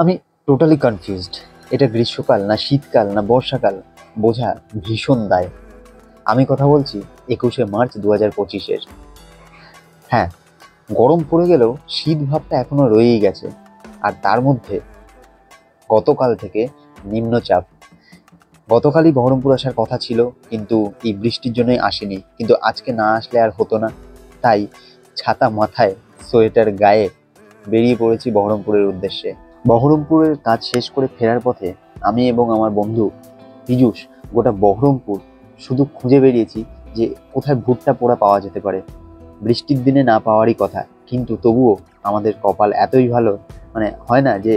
আমি totally confused. এটা গ্রীষ্মকাল না শীতকাল না বর্ষাকাল বোঝা ভীষণ দায়। আমি কথা বলছি 21শে মার্চ 2025-এর। হ্যাঁ, গরম পড়ে গেলেও শীত ভাবটা এখনো রয়েই গেছে। আর তার মধ্যে গতকাল থেকে নিম্নচাপ। গতকালই বহরমপুর আসার কথা ছিল, কিন্তু এই বৃষ্টির জন্যই আসেনি। কিন্তু আজকে না আসলে আর হতো না, তাই ছাতা মাথায় সোয়েটার গায়ে বেরিয়ে পড়েছি বহরমপুরের উদ্দেশ্যে। বহরমপুরের কাজ শেষ করে ফেরার পথে আমি এবং আমার বন্ধু পীযূষ গোটা বহরমপুর শুধু খুঁজে বেরিয়েছি যে কোথায় ভুট্টা পোড়া পাওয়া যেতে পারে। বৃষ্টির দিনে না পাওয়ারই কথা, কিন্তু তবুও আমাদের কপাল এতই ভালো, মানে হয় না যে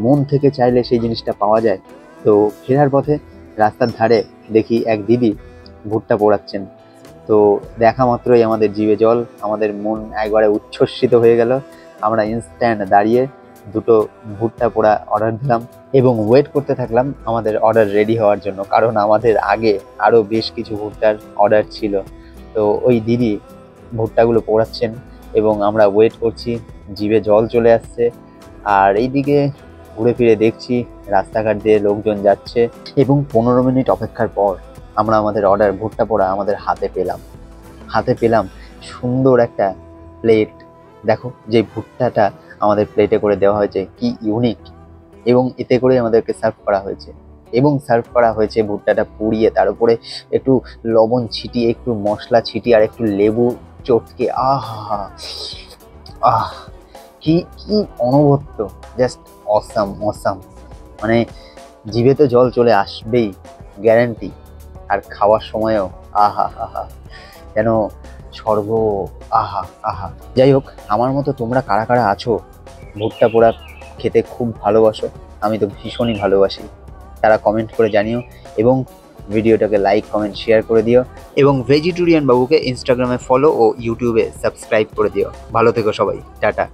মন থেকে চাইলে সেই জিনিসটা পাওয়া যায়। তো ফেরার পথে রাস্তার ধারে দেখি এক দিদি ভুট্টা পোড়াচ্ছেন। তো দেখা মাত্রই আমাদের জিভে জল, আমাদের মন একবারে উচ্ছ্বসিত হয়ে গেল। আমরা ইনস্ট্যান্ট দাঁড়িয়ে দুটো ভুট্টা পোড়া অর্ডার দিলাম এবং ওয়েট করতে থাকলাম আমাদের অর্ডার রেডি হওয়ার জন্য, কারণ আমাদের আগে আরও বেশ কিছু ভুট্টার অর্ডার ছিল। তো ওই দিদি ভুট্টাগুলো পোড়াচ্ছেন এবং আমরা ওয়েট করছি, জিভে জল চলে আসছে। আর এইদিকে ঘুরে ফিরে দেখছি রাস্তাঘাট দিয়ে লোকজন যাচ্ছে এবং 15 মিনিট অপেক্ষার পর আমরা আমাদের অর্ডার ভুট্টা পোড়া আমাদের হাতে পেলাম সুন্দর একটা প্লেট। দেখো যে ভুট্টাটা আমাদের প্লেটে করে দেওয়া হয়েছে কি ইউনিক, এবং এতে করে আমাদেরকে সার্ভ করা হয়েছে। এবং সার্ভ করা হয়েছে ভুট্টাটা পুড়িয়ে, তার উপরে একটু লবণ ছিটিয়ে, একটু মশলা ছিটিয়ে আর একটু লেবু চটকে। আহা আহ কি কি অনবদ্য, জাস্ট অসাম। মানে জিভে তো জল চলে আসবেই, গ্যারান্টি। আর খাওয়ার সময়ও আহা আহা, যেন স্বর্গ। আহা। যাই হোক, আমার মতো তোমরা কারা কারা আছো ভুট্টা পোড়া খেতে খুব ভালোবাসো? আমি তো ভীষণই ভালোবাসি। তারা কমেন্ট করে জানিও এবং ভিডিওটাকে লাইক কমেন্ট শেয়ার করে দিও এবং ভেজিটেরিয়ান বাবুকে ইনস্টাগ্রামে ফলো ও ইউটিউবে সাবস্ক্রাইব করে দিও। ভালো থেকো সবাই, টাটা।